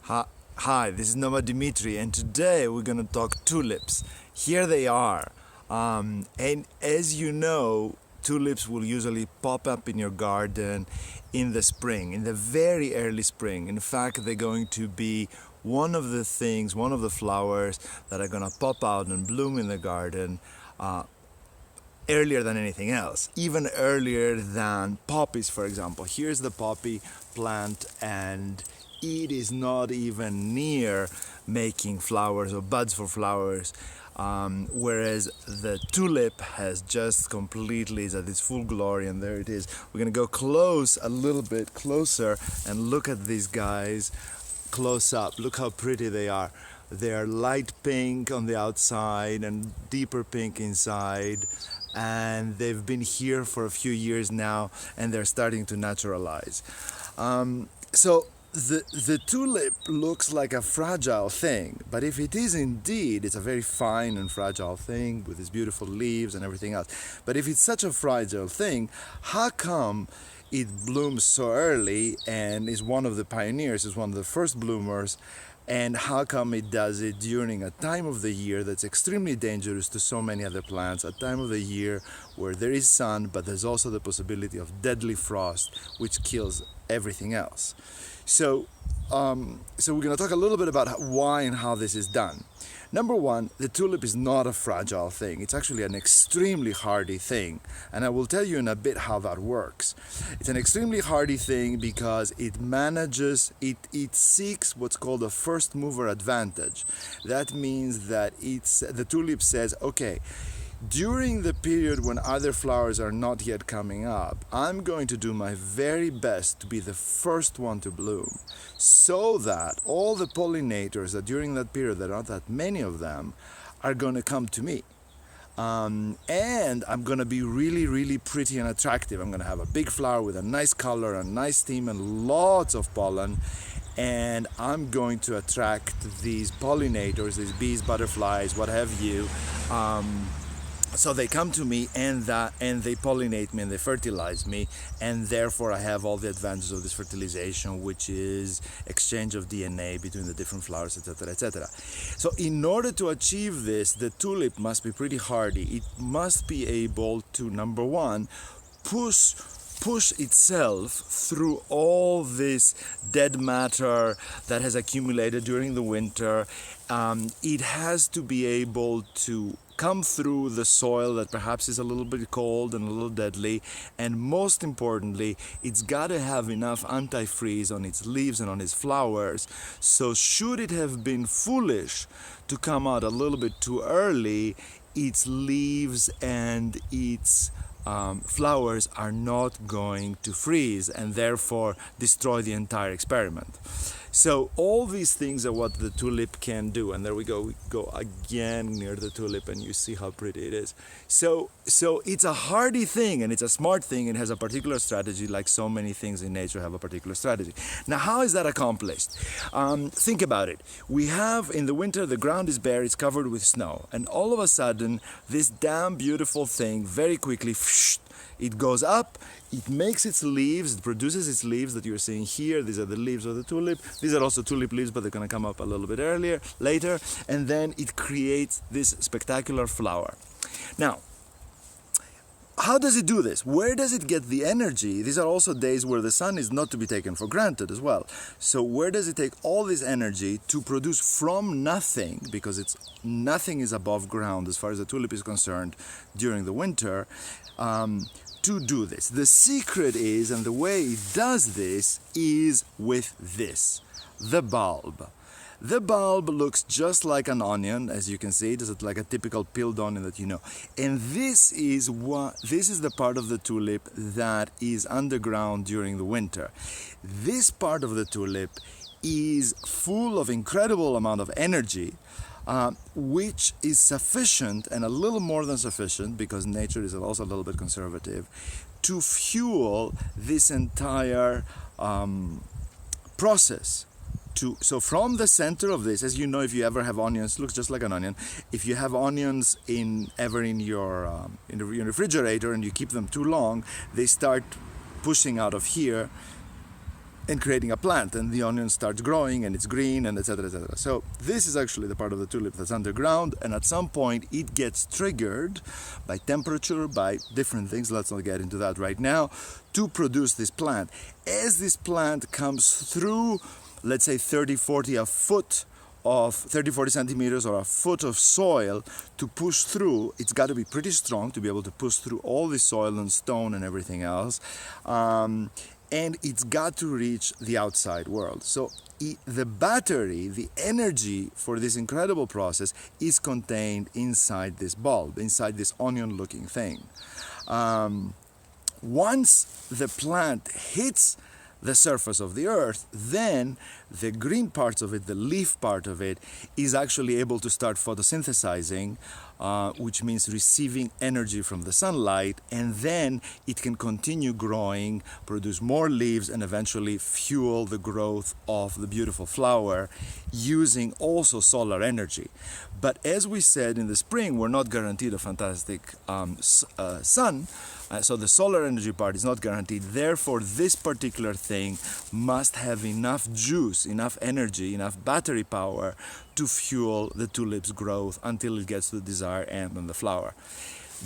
Hi, this is Noma Dimitri, and today we're gonna talk tulips. Here they are. And as you know, tulips will usually pop up in your garden in the spring, in the very early spring. In fact, they're going to be one of the flowers that are gonna pop out and bloom in the garden earlier than anything else, even earlier than poppies, for example. Here's the poppy plant, and it is not even near making flowers or buds for flowers, whereas the tulip has just completely is at its full glory, and there it is. We're gonna go a little bit closer, and look at these guys close up. Look how pretty they are. They are light pink on the outside and deeper pink inside, and they've been here for a few years now, and they're starting to naturalize. So the tulip looks like a fragile thing, but if it is indeed, it's a very fine and fragile thing with its beautiful leaves and everything else. But if it's such a fragile thing, how come it blooms so early and is one of the pioneers, is one of the first bloomers? And how come it does it during a time of the year that's extremely dangerous to so many other plants, a time of the year where there is sun, but there's also the possibility of deadly frost, which kills everything else. So we're going to talk a little bit about why and how this is done. Number one, the tulip is not a fragile thing. It's actually an extremely hardy thing. And I will tell you in a bit how that works. It's an extremely hardy thing because it seeks what's called a first mover advantage. That means that the tulip says, okay, during the period when other flowers are not yet coming up, I'm going to do my very best to be the first one to bloom, so that all the pollinators that during that period, there aren't that many of them, are going to come to me. And I'm going to be really, really pretty and attractive. I'm going to have a big flower with a nice color, a nice stem, and lots of pollen. And I'm going to attract these pollinators, these bees, butterflies, what have you. So they come to me and they pollinate me and they fertilize me, and therefore I have all the advantages of this fertilization, which is exchange of DNA between the different flowers, etc., etc. So in order to achieve this, the tulip must be pretty hardy. It must be able to, number one, push itself through all this dead matter that has accumulated during the winter. It has to be able to come through the soil that perhaps is a little bit cold and a little deadly, and most importantly, it's got to have enough antifreeze on its leaves and on its flowers. So should it have been foolish to come out a little bit too early, its leaves and its flowers are not going to freeze and therefore destroy the entire experiment. So all these things are what the tulip can do, and there we go again near the tulip, and you see how pretty it is. So it's a hardy thing, and it's a smart thing, and has a particular strategy, like so many things in nature have a particular strategy. Now, how is that accomplished? Think about it. We have, in the winter, the ground is bare, it's covered with snow, and all of a sudden, this damn beautiful thing, very quickly, it goes up, it makes its leaves, it produces its leaves that you're seeing here. These are the leaves of the tulip. These are also tulip leaves, but they're going to come up a little bit later. And then it creates this spectacular flower. Now, how does it do this? Where does it get the energy? These are also days where the sun is not to be taken for granted as well. So where does it take all this energy to produce from nothing, because nothing is above ground as far as the tulip is concerned during the winter, to do this? The secret is, and the way it does this is with this, the bulb. The bulb looks just like an onion, as you can see. It is like a typical peeled onion that you know. And this is the part of the tulip that is underground during the winter. This part of the tulip is full of incredible amount of energy, which is sufficient, and a little more than sufficient, because nature is also a little bit conservative, to fuel this entire process. So from the center of this, as you know, if you ever have onions, it looks just like an onion. If you have onions in your refrigerator and you keep them too long, they start pushing out of here and creating a plant, and the onion starts growing and it's green and etc, etc. So this is actually the part of the tulip that's underground, and at some point it gets triggered by temperature, by different things, let's not get into that right now, to produce this plant. As this plant comes through, let's say 30-40 centimeters or a foot of soil to push through, it's got to be pretty strong to be able to push through all the soil and stone and everything else. And it's got to reach the outside world. So the battery, the energy for this incredible process is contained inside this bulb, inside this onion-looking thing. Once the plant hits the surface of the earth, then the green parts of it, the leaf part of it, is actually able to start photosynthesizing, which means receiving energy from the sunlight, and then it can continue growing, produce more leaves, and eventually fuel the growth of the beautiful flower using also solar energy. But as we said, in the spring, we're not guaranteed a fantastic sun, so the solar energy part is not guaranteed. Therefore, this particular thing must have enough juice, enough energy, enough battery power to fuel the tulip's growth until it gets to the desired end on the flower.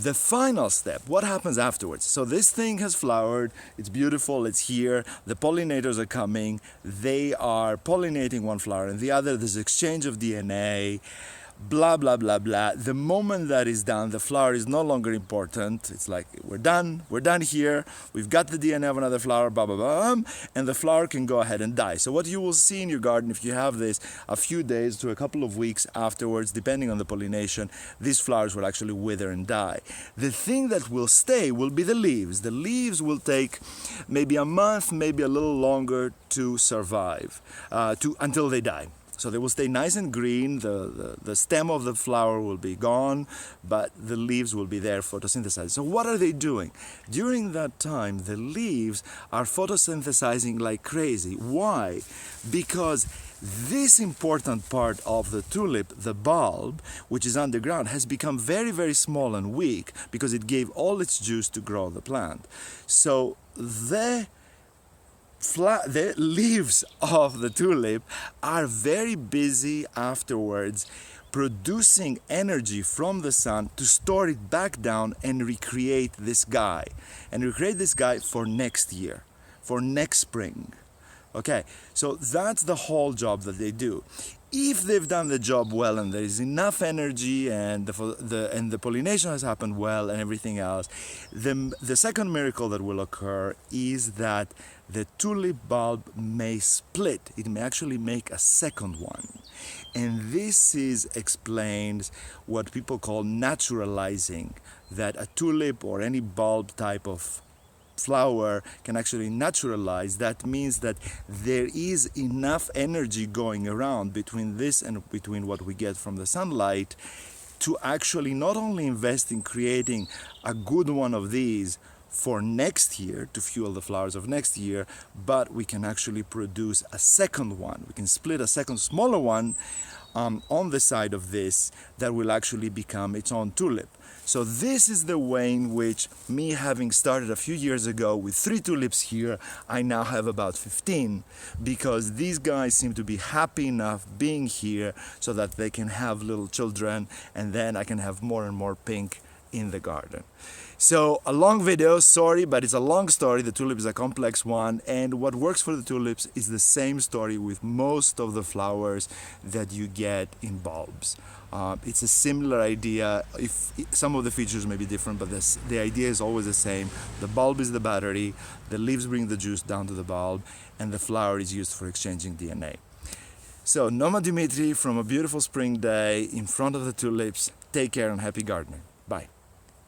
The final step, what happens afterwards? So this thing has flowered, it's beautiful, it's here, the pollinators are coming, they are pollinating one flower and the other, there's exchange of DNA, blah, blah, blah, blah. The moment that is done, the flower is no longer important. It's like, we're done here, we've got the DNA of another flower, blah, blah, blah, and the flower can go ahead and die. So what you will see in your garden, if you have this, a few days to a couple of weeks afterwards, depending on the pollination, these flowers will actually wither and die. The thing that will stay will be the leaves. The leaves will take maybe a month, maybe a little longer to survive, until they die. So they will stay nice and green, the stem of the flower will be gone, but the leaves will be there photosynthesizing. So what are they doing? During that time, the leaves are photosynthesizing like crazy. Why? Because this important part of the tulip, the bulb, which is underground, has become very, very small and weak because it gave all its juice to grow the plant. So the leaves of the tulip are very busy afterwards producing energy from the sun to store it back down and recreate this guy. And recreate this guy for next year, for next spring. Okay, so that's the whole job that they do. If they've done the job well and there is enough energy and the pollination has happened well and everything else, the second miracle that will occur is that the tulip bulb may split. It may actually make a second one. And this explains what people call naturalizing, that a tulip or any bulb type of flower can actually naturalize. That means that there is enough energy going around between this and between what we get from the sunlight to actually not only invest in creating a good one of these for next year to fuel the flowers of next year, but we can actually produce a second one. We can split a second smaller one on the side of this that will actually become its own tulip. So this is the way in which, me having started a few years ago with 3 tulips here, I now have about 15, because these guys seem to be happy enough being here so that they can have little children, and then I can have more and more pink in the garden. So a long video, sorry, but it's a long story. The tulip is a complex one, and what works for the tulips is the same story with most of the flowers that you get in bulbs. It's a similar idea. If some of the features may be different, but the idea is always the same. The bulb is the battery, the leaves bring the juice down to the bulb, and the flower is used for exchanging DNA. So Noma Dimitri from a beautiful spring day in front of the tulips. Take care and happy gardening. Bye.